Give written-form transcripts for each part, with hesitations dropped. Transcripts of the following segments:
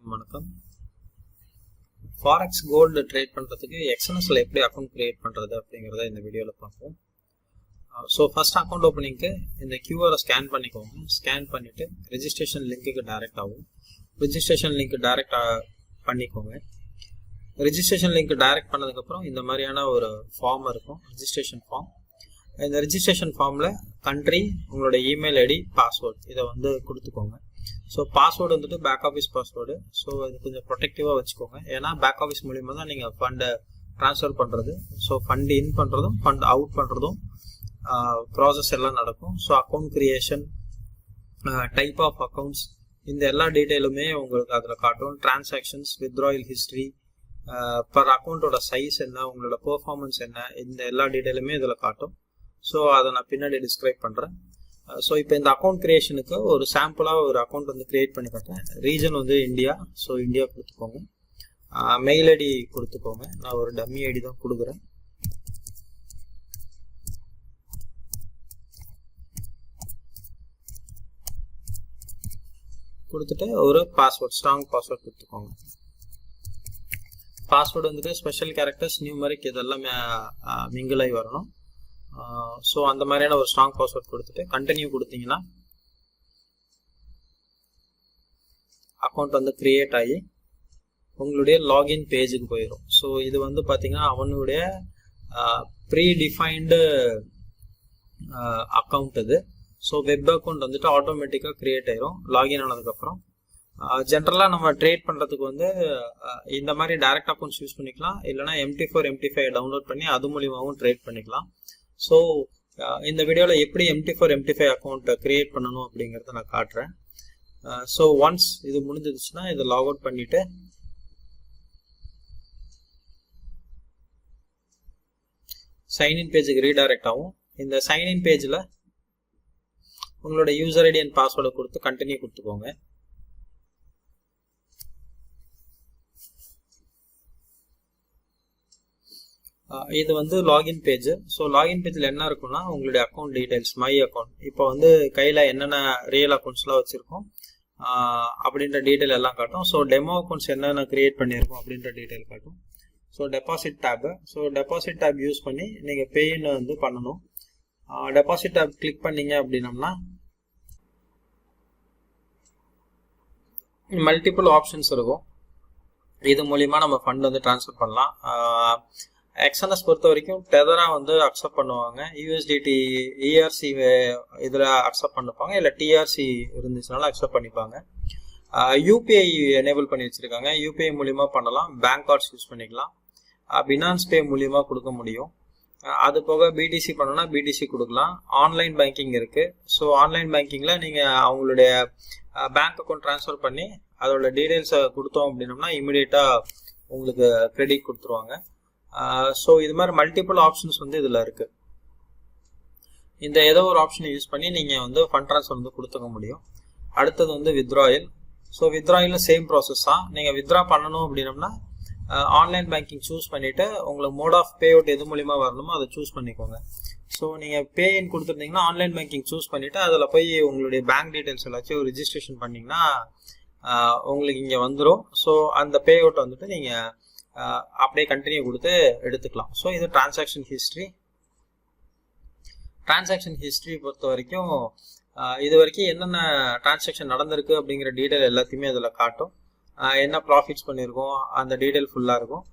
வணக்கம். Forex gold trade பண்ணுறதுக்கு எக்ஸ்என்எஸ்ல எப்படி அக்கௌண்ட் கிரியேட் பண்ணுறது அப்படிங்கிறத இந்த வீடியோவில் பார்ப்போம். ஸோ ஃபர்ஸ்ட் அக்கௌண்ட் ஓப்பனிங்க்கு இந்த கியூஆரை ஸ்கேன் பண்ணிக்கோங்க. ஸ்கேன் பண்ணிவிட்டு ரெஜிஸ்ட்ரேஷன் லிங்க்குக்கு டைரெக்ட் ஆகும். ரெஜிஸ்ட்ரேஷன் லிங்க் டைரெக்ட் பண்ணிக்கோங்க. ரெஜிஸ்ட்ரேஷன் லிங்க் டைரெக்ட் பண்ணதுக்கப்புறம் இந்த மாதிரியான ஒரு ஃபார்ம் இருக்கும், ரெஜிஸ்ட்ரேஷன் ஃபார்ம். இந்த ரெஜிஸ்ட்ரேஷன் ஃபார்மில் கண்ட்ரி, உங்களோட இமெயில் ஐடி, பாஸ்வேர்ட் இதை வந்து கொடுத்துக்கோங்க. ஸோ பாஸ்வேர்டு வந்துட்டு பேக் ஆஃபீஸ் பாஸ்வேர்டு. ஸோ இது கொஞ்சம் ப்ரொடெக்டிவாக வச்சுக்கோங்க. ஏன்னா பேக் ஆஃபீஸ் மூலிமா தான் நீங்கள் ஃபண்டை ட்ரான்ஸ்ஃபர் பண்ணுறது. ஸோ ஃபண்ட் இன் பண்ணுறதும் ஃபண்ட் அவுட் பண்ணுறதும் ப்ராசஸ் எல்லாம் நடக்கும். So account creation, type of accounts, இந்த எல்லா டீட்டெயிலுமே உங்களுக்கு அதில் காட்டும். டிரான்சாக்ஷன்ஸ், வித்ட்ராயல் ஹிஸ்ட்ரி, பர் அக்கௌண்ட்டோட சைஸ் என்ன, உங்களோட பெர்ஃபார்மன்ஸ் என்ன, இந்த எல்லா டீட்டெயிலுமே இதில் காட்டும். ஸோ அதை நான் பின்னாடி டிஸ்கிரைப் பண்ணுறேன். ஸோ இப்போ இந்த அக்கௌண்ட் கிரியேஷனுக்கு ஒரு சாம்பிளாக ஒரு அக்கௌண்ட் வந்து கிரியேட் பண்ணி காட்டுறேன். ரீஜன் வந்து இந்தியா. ஸோ இந்தியா கொடுத்துக்கோங்க. மெயில் ஐடி கொடுத்துக்கோங்க. நான் ஒரு டம்மி ஐடி தான் கொடுக்குறேன். கொடுத்துட்டு ஒரு பாஸ்வேர்ட், ஸ்ட்ராங் பாஸ்வேர்ட் கொடுத்துக்கோங்க. பாஸ்வேர்டு வந்துட்டு ஸ்பெஷல் கேரக்டர்ஸ், நியூமரிக் இதெல்லாம் மிங்கிள் ஆகி வரணும். ஸோ அந்த மாதிரியான ஒரு ஸ்ட்ராங் பாஸ்வேர்ட் கொடுத்துட்டு கண்டினியூ கொடுத்தீங்கன்னா அக்கௌண்ட் வந்து கிரியேட் ஆகி உங்களுடைய லாகின் பேஜுக்கு போயிடும். ஸோ இது வந்து பார்த்தீங்கன்னா அவனுடைய ப்ரீ டிஃபைன்டு அக்கௌண்ட் இது. ஸோ வெப் அக்கௌண்ட் வந்துட்டு ஆட்டோமேட்டிக்காக கிரியேட் ஆயிரும் லாகின் ஆனதுக்கப்புறம். ஜென்ரலாக நம்ம ட்ரேட் பண்ணுறதுக்கு வந்து இந்த மாதிரி டைரக்ட் அக்கௌண்ட்ஸ் யூஸ் பண்ணிக்கலாம். இல்லைனா MT4 MT5 டவுன்லோட் பண்ணி அது மூலியமாகவும் ட்ரேட் பண்ணிக்கலாம். ஸோ இந்த வீடியோவில் எப்படி MT4 MT5 அக்கௌண்ட்டை கிரியேட் பண்ணணும் அப்படிங்கிறத நான் காட்டுறேன். ஸோ ஒன்ஸ் இது முடிஞ்சிருச்சுன்னா இதை லாக் அவுட் பண்ணிவிட்டு சைன்இன் பேஜுக்கு ரீடைரக்ட் ஆகும். இந்த சைன்இன் பேஜில் உங்களோட யூசர் ஐடி அண்ட் பாஸ்வேர்டை கொடுத்து கண்டினியூ கொடுத்துக்கோங்க. இது வந்து லாகின் பேஜ். ஸோ லாகின் பேஜில் என்ன இருக்குன்னா உங்களுடைய அக்கௌண்ட் டீடைல்ஸ், மை அக்கௌண்ட், இப்போ வந்து கையில் என்னென்ன ரியல் அக்கௌண்ட்ஸ்லாம் வச்சுருக்கோம் அப்படின்ற டீட்டெயில் எல்லாம் காட்டும். ஸோ டெமோ அக்கௌண்ட்ஸ் என்னென்ன கிரியேட் பண்ணியிருக்கோம் அப்படின்ற டீட்டெயில் காட்டும். So deposit tab. So deposit tab use பண்ணி நீங்கள் பேன்னு வந்து பண்ணணும். டெபாசிட் டேப் கிளிக் பண்ணீங்க அப்படின்னம்னா மல்டிபிள் ஆப்ஷன்ஸ் இருக்கும். இது மூலிமா நம்ம ஃபண்ட் வந்து ட்ரான்ஸ்ஃபர் பண்ணலாம். எக்ஸ்என்எஸ் பொறுத்த வரைக்கும் டெதராக வந்து அக்செப்ட் பண்ணுவாங்க. USDT ERC இதில் அக்செப்ட் பண்ணிப்பாங்க. இல்லை TRC இருந்துச்சுனாலும் அக்செப்ட் பண்ணிப்பாங்க. UPI எனேபிள் பண்ணி வச்சுருக்காங்க. UPI மூலிமா பண்ணலாம். பேங்க் கார்ட்ஸ் யூஸ் பண்ணிக்கலாம். பினான்ஸ் பே மூலிமா கொடுக்க முடியும். அது போக BTC பண்ணோன்னா BTC கொடுக்கலாம். ஆன்லைன் பேங்கிங் இருக்குது. ஸோ ஆன்லைன் பேங்கிங்கில் நீங்கள் அவங்களுடைய பேங்க் அக்கௌண்ட் ட்ரான்ஸ்ஃபர் பண்ணி அதோட டீட்டெயில்ஸை கொடுத்தோம் அப்படின்னோம்னா இமிடியேட்டாக உங்களுக்கு கிரெடிட் கொடுத்துருவாங்க. ஸோ இது மாதிரி மல்டிபிள் ஆப்ஷன்ஸ் வந்து இதில் இருக்குது. இந்த ஏதோ ஒரு ஆப்ஷனை யூஸ் பண்ணி நீங்கள் வந்து ஃபண்ட் ட்ரான்ஸ்ஃபர் வந்து கொடுத்துக்க முடியும். அடுத்தது வந்து வித்ட்ராயல். ஸோ வித்ட்ராயலில் சேம் ப்ராசஸ் தான். நீங்கள் வித்ட்ரா பண்ணணும் அப்படின்னம்னா ஆன்லைன் பேங்கிங் சூஸ் பண்ணிவிட்டு உங்களுக்கு மோட் ஆஃப் பே அவுட் எது மூலிமா வரணுமோ அதை சூஸ் பண்ணிக்கோங்க. ஸோ நீங்கள் பே இன் கொடுத்துருந்தீங்கன்னா ஆன்லைன் பேங்கிங் சூஸ் பண்ணிவிட்டு அதில் போய் உங்களுடைய பேங்க் டீட்டெயில்ஸ் எல்லாத்தையும் ரிஜிஸ்ட்ரேஷன் பண்ணிங்கன்னா உங்களுக்கு இங்கே வந்துடும். ஸோ அந்த பே அவுட் வந்துட்டு நீங்கள் அப்படியே கண்டினியூ கொடுத்து எடுத்துக்கலாம். ஸோ இது டிரான்சாக்ஷன் ஹிஸ்ட்ரி. டிரான்சாக்ஷன் ஹிஸ்ட்ரி பொறுத்த வரைக்கும் இது வரைக்கும் என்னென்ன டிரான்சாக்ஷன் நடந்திருக்கு அப்படிங்கிற டீட்டெயில் எல்லாத்தையுமே அதில் காட்டும். என்ன ப்ராஃபிட்ஸ் பண்ணியிருக்கோம் அந்த டீட்டெயில் ஃபுல்லாக இருக்கும்.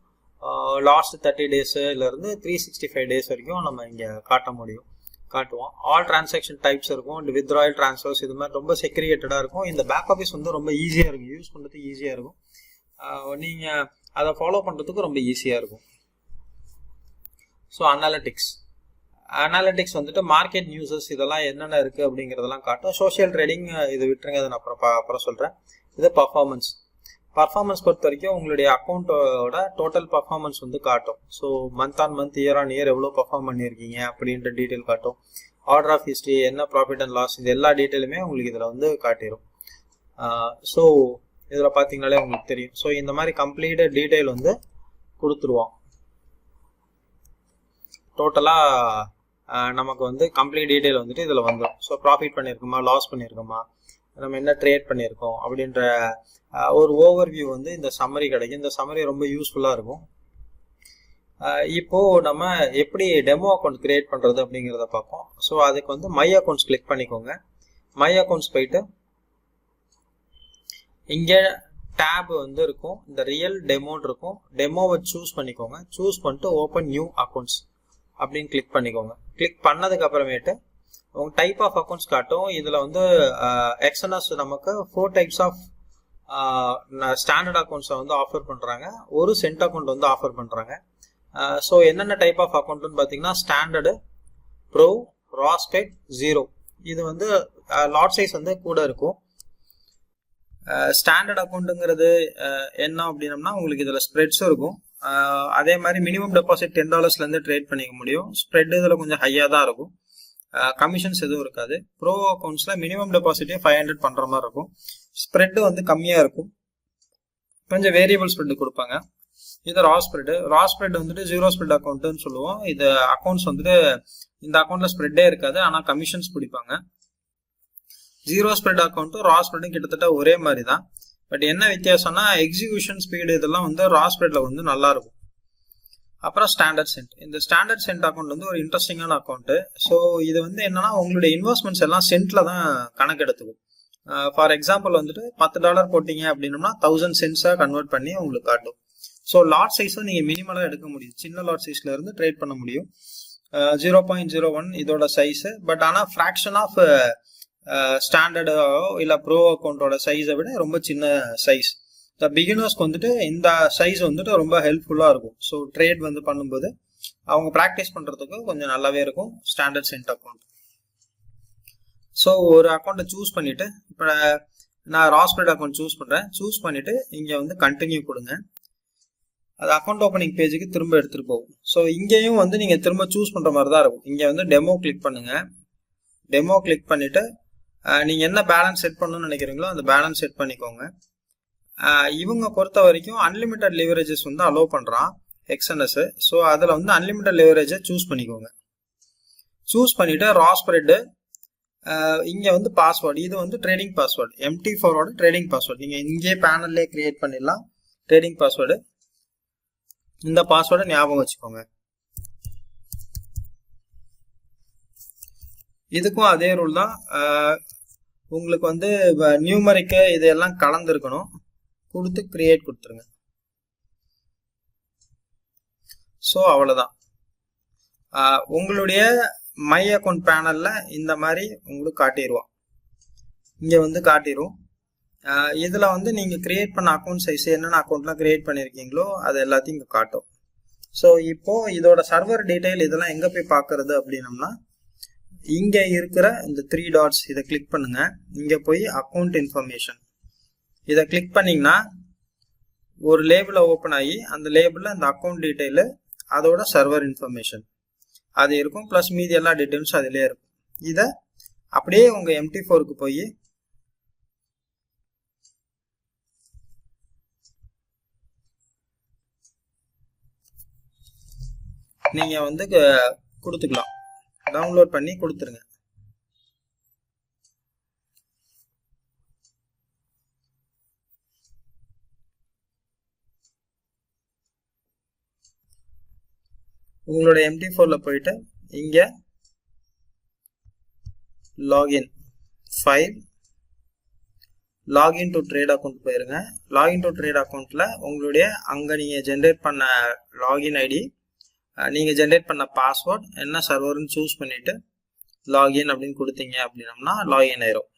லாஸ்ட் 30 டேஸ்லேருந்து 365 டேஸ் வரைக்கும் நம்ம இங்கே காட்டுவோம். ஆல் டிரான்சாக்ஷன் டைப்ஸ் இருக்கும். வித்ட்ராயல், ட்ரான்ஸ்ஃபர்ஸ், இது மாதிரி ரொம்ப செக்ரிகேட்டடாக இருக்கும். இந்த பேக் ஆஃபீஸ் வந்து ரொம்ப ஈஸியாக இருக்கும், யூஸ் பண்ணுறதுக்கு ஈஸியாக இருக்கும். நீங்கள் அதை ஃபாலோ பண்ணுறதுக்கு ரொம்ப ஈஸியாக இருக்கும். ஸோ அனாலிட்டிக்ஸ் வந்துட்டு மார்க்கெட் நியூஸஸ் இதெல்லாம் என்னென்ன இருக்குது அப்படிங்கிறதெல்லாம் காட்டும். சோஷியல் ட்ரேடிங் இது விட்டுருங்க, அதை நான் அப்புறம் சொல்கிறேன். இது பர்ஃபார்மன்ஸ் பொறுத்த வரைக்கும் உங்களுடைய அக்கௌண்ட்டோட டோட்டல் பர்ஃபார்மன்ஸ் வந்து காட்டும். So month on month, year on year எவ்வளோ பர்ஃபார்ம் பண்ணியிருக்கீங்க அப்படின்ற டீட்டெயில் காட்டும். ஆர்டர் ஆஃப் ஹிஸ்ட்ரி, என்ன ப்ராஃபிட் அண்ட் லாஸ், இது எல்லா டீட்டெயிலுமே உங்களுக்கு இதில் வந்து காட்டிடும். ஸோ இதில் பார்த்தீங்கனாலே உங்களுக்கு தெரியும். ஸோ இந்த மாதிரி கம்ப்ளீட் டீட்டெயில் வந்து கொடுத்துருவோம். டோட்டலாக நமக்கு வந்து கம்ப்ளீட் டீட்டெயில் வந்துட்டு இதில் வந்துடும். ஸோ ப்ராஃபிட் பண்ணியிருக்கோமா, லாஸ் பண்ணியிருக்கோமா, நம்ம என்ன ட்ரேட் பண்ணியிருக்கோம் அப்படின்ற ஒரு ஓவர்வியூ வந்து இந்த சம்மரி கிடைக்கும். இந்த சம்மரி ரொம்ப யூஸ்ஃபுல்லாக இருக்கும். இப்போ நம்ம எப்படி டெமோ அக்கௌண்ட் கிரியேட் பண்ணுறது அப்படிங்கிறத பார்ப்போம். ஸோ அதுக்கு வந்து மை அக்கௌண்ட்ஸ் கிளிக் பண்ணிக்கோங்க. மை அக்கௌண்ட்ஸ் போயிட்டு இங்கே டேப் வந்து இருக்கும், இந்த ரியல் டெமோன்னு இருக்கும். டெமோவை சூஸ் பண்ணிக்கோங்க. சூஸ் பண்ணிட்டு ஓப்பன் நியூ அக்கௌண்ட்ஸ் அப்படின்னு கிளிக் பண்ணிக்கோங்க. கிளிக் பண்ணதுக்கு அப்புறமேட்டு உங்க டைப் ஆஃப் அக்கௌண்ட்ஸ் காட்டும். இதில் வந்து எக்ஸ்என்எஸ் நமக்கு 4 டைப்ஸ் ஆஃப் ஸ்டாண்டர்ட் அக்கௌண்ட்ஸை வந்து ஆஃபர் பண்ணுறாங்க. ஒரு சென்ட் அக்கௌண்ட் வந்து ஆஃபர் பண்ணுறாங்க. ஸோ என்னென்ன டைப் ஆஃப் அக்கௌண்ட்னு பார்த்தீங்கன்னா ஸ்டாண்டர்டு, ப்ரோ, ராஸ்பெட், ஜீரோ. இது வந்து லாட் சைஸ் வந்து கூட இருக்கும். ஸ்டாண்டர்ட் அக்கௌண்ட்டுங்கிறது என்ன அப்படின்னம்னா உங்களுக்கு இதில் ஸ்ப்ரெட்ஸும் இருக்கும். அதே மாதிரி மினிமம் டெபாசிட் $10 ட்ரேட் பண்ணிக்க முடியும். ஸ்ப்ரெட் இதில் கொஞ்சம் ஹையாக தான் இருக்கும். கமிஷன்ஸ் எதுவும் இருக்காது. ப்ரோ அக்கௌண்ட்ஸில் மினிமம் டெபாசிட்டே 500 பண்ணுற மாதிரி இருக்கும். ஸ்ப்ரெட்டு வந்து கம்மியாக இருக்கும். கொஞ்சம் வேரியபிள் ஸ்ப்ரெட் கொடுப்பாங்க. இது ரா ஸ்ப்ரெட் வந்துட்டு ஜீரோ ஸ்ப்ரெட் அக்கௌண்ட்டுன்னு சொல்லுவோம். இது அக்கௌண்ட்ஸ் வந்துட்டு இந்த அக்கௌண்ட்ல ஸ்ப்ரெட்டே இருக்காது, ஆனால் கமிஷன்ஸ் பிடிப்பாங்க. ஜீரோ ஸ்ப்ரெட் அக்கௌண்ட்டும் ரா ஸ்ப்ரெட்டும் கிட்டத்தட்ட ஒரே மாதிரி தான். பட் என்ன வித்தியாசம்னா எக்ஸிகியூஷன் ஸ்பீடு இதெல்லாம் வந்து ரா ஸ்ப்ரெட்ல வந்து நல்லா இருக்கும். அப்புறம் ஸ்டாண்டர்ட் சென்ட். இந்த ஸ்டாண்டர்ட் சென்ட் அக்கௌண்ட் வந்து ஒரு இன்ட்ரெஸ்டிங்கான அக்கௌண்ட். ஸோ இது வந்து என்னன்னா உங்களுடைய இன்வெஸ்ட்மெண்ட்ஸ் எல்லாம் சென்ட்ல தான் கணக்கெடுத்துக்கும். ஃபார் எக்ஸாம்பிள் வந்துட்டு $10 போட்டீங்க அப்படின்னம்னா 1000 சென்ட்ஸா கன்வெர்ட் பண்ணி உங்களுக்கு காட்டும். ஸோ லாட் சைஸும் நீங்கள் மினிமலாக எடுக்க முடியும். சின்ன லாட் சைஸ்ல இருந்து ட்ரேட் பண்ண முடியும். 0.01 இதோட சைஸு. பட் ஆனால் ஃப்ராக்ஷன் ஆஃப் ஸ்டாண்டர்டோ இல்லை ப்ரோ அக்கௌண்ட்டோட சைஸை விட ரொம்ப சின்ன சைஸ். இந்த பிகினர்ஸ்க்கு வந்துட்டு இந்த சைஸ் வந்துட்டு ரொம்ப ஹெல்ப்ஃபுல்லாக இருக்கும். ஸோ ட்ரேட் வந்து பண்ணும்போது அவங்க ப்ராக்டிஸ் பண்ணுறதுக்கு கொஞ்சம் நல்லாவே இருக்கும் ஸ்டாண்டர்ட் சென்ட் அக்கௌண்ட். ஸோ ஒரு அக்கௌண்ட்டை சூஸ் பண்ணிவிட்டு இப்போ நான் ராஸ்பெட் அக்கௌண்ட் சூஸ் பண்ணுறேன். சூஸ் பண்ணிவிட்டு இங்கே வந்து கண்டினியூ கொடுங்க. அது அக்கௌண்ட் ஓப்பனிங் பேஜுக்கு திரும்ப எடுத்துகிட்டு போகும். ஸோ இங்கேயும் வந்து நீங்கள் திரும்ப சூஸ் பண்ணுற மாதிரி தான் இருக்கும். இங்கே வந்து டெமோ கிளிக் பண்ணுங்கள். டெமோ கிளிக் பண்ணிவிட்டு நீங்கள் என்ன பேலன்ஸ் செட் பண்ணணும்னு நினைக்கிறீங்களோ அந்த பேலன்ஸ் செட் பண்ணிக்கோங்க. இவங்க பொறுத்த வரைக்கும் அன்லிமிட்டட் லிவரேஜஸ் வந்து அலோவ் பண்ணுறான் எக்ஸ்என்எஸ். ஸோ அதில் வந்து அன்லிமிட்டட் லிவரேஜை சூஸ் பண்ணிக்கோங்க. சூஸ் பண்ணிவிட்டு ரா ஸ்ப்ரெட்டு இங்கே வந்து பாஸ்வேர்டு, இது வந்து ட்ரேடிங் பாஸ்வேர்டு, MT4ஓட ட்ரேடிங் பாஸ்வேர்டு. நீங்கள் இங்கே பேனல்லே கிரியேட் பண்ணிடலாம் ட்ரேடிங் பாஸ்வேர்டு. இந்த பாஸ்வேர்டை ஞாபகம் வச்சுக்கோங்க. இதுக்கும் அதே ரூல் தான். உங்களுக்கு வந்து நியூமரிக்கு இதெல்லாம் கலந்துருக்கணும். கொடுத்து கிரியேட் கொடுத்துருங்க. ஸோ அவ்வளோதான். உங்களுடைய மை அக்கௌண்ட் பேனல்ல இந்த மாதிரி உங்களுக்கு காட்டிடுவோம். இங்கே வந்து காட்டிடும். இதில் வந்து நீங்கள் கிரியேட் பண்ண அக்கௌண்ட் சைஸ் என்னென்ன அக்கௌண்ட்லாம் கிரியேட் பண்ணியிருக்கீங்களோ அது எல்லாத்தையும் இங்கே காட்டும். ஸோ இப்போது இதோட சர்வர் டீட்டெயில் இதெல்லாம் எங்கே போய் பார்க்குறது அப்படின்னம்னா இங்கே இருக்கிற இந்த 3 டாட்ஸ் இதை கிளிக் பண்ணுங்க. இங்கே போய் அக்கௌண்ட் இன்ஃபர்மேஷன் இதை கிளிக் பண்ணிங்கன்னா ஒரு லேபிளை ஓப்பன் ஆகி அந்த லேபிளில் இந்த அக்கௌண்ட் டீட்டெயிலு அதோட சர்வர் இன்ஃபர்மேஷன் அது இருக்கும். ப்ளஸ் மீதி எல்லா டீட்டெயில்ஸும் அதிலே இருக்கும். இதை அப்படியே உங்கள் MT4க்கு போய் நீங்கள் வந்து கொடுத்துக்கலாம். டவுன்லோட் பண்ணி கொடுத்துருங்க. உங்களோட MT4ல போயிட்டு இங்கே login file login to trade account போயிருங்க. லாகின் டு ட்ரேட் அக்கௌண்ட்ல உங்களுடைய அங்கே நீங்கள் ஜென்ரேட் பண்ண லாகின் ஐடி, நீங்கள் ஜென்ரேட் பண்ண பாஸ்வேர்ட் என்ன சர்வர்னு சூஸ் பண்ணிவிட்டு லாகின் அப்படின்னு கொடுத்தீங்க அப்படின்னம்னா லாகின் ஆயிரும்.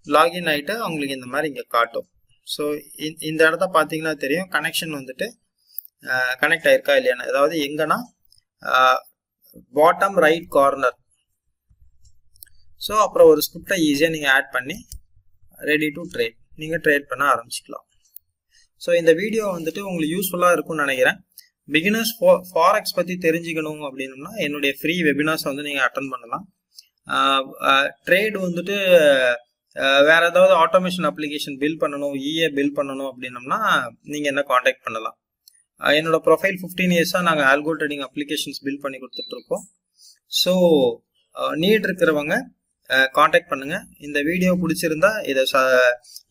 லாகின் ஆகிட்டு அவங்களுக்கு இந்த மாதிரி இங்கே காட்டும். ஸோ இந்த இடத்த பார்த்தீங்கன்னா தெரியும் கனெக்ஷன் வந்துட்டு கனெக்ட் ஆயிருக்கா இல்லையான்னு. அதாவது எங்கன்னா பாட்டம் ரைட் கார்னர். ஸோ அப்புறம் ஒரு ஸ்கிரிப்டை ஈஸியாக நீங்கள் ஆட் பண்ணி ரெடி டு ட்ரேட் நீங்கள் ட்ரேட் பண்ண ஆரம்பிச்சிக்கலாம். ஸோ இந்த வீடியோ வந்துட்டு உங்களுக்கு யூஸ்ஃபுல்லாக இருக்கும்னு நினைக்கிறேன். பிகினர்ஸ் ஃபாரெக்ஸ் பற்றி தெரிஞ்சுக்கணும் அப்படின்னம்னா என்னுடைய ஃப்ரீ வெபினார்ஸ் வந்து நீங்கள் அட்டன் பண்ணலாம். ட்ரேட் வந்துட்டு வேற ஏதாவது ஆட்டோமேஷன் அப்ளிகேஷன் பில் பண்ணணும், இஏ பில் பண்ணணும் அப்படின்னம்னா நீங்கள் என்ன காண்டாக்ட் பண்ணலாம். என்னோட ப்ரொஃபைல் 15 இயர்ஸாக நாங்கள் ஆல்கோ ட்ரேடிங் அப்ளிகேஷன்ஸ் பில் பண்ணி கொடுத்துட்ருக்கோம். ஸோ நீட் இருக்கிறவங்க காண்டாக்ட் பண்ணுங்க. இந்த வீடியோ பிடிச்சிருந்தா இதை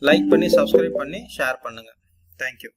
லைக் பண்ணி சப்ஸ்கிரைப் பண்ணி ஷேர் பண்ணுங்க. தேங்க்யூ.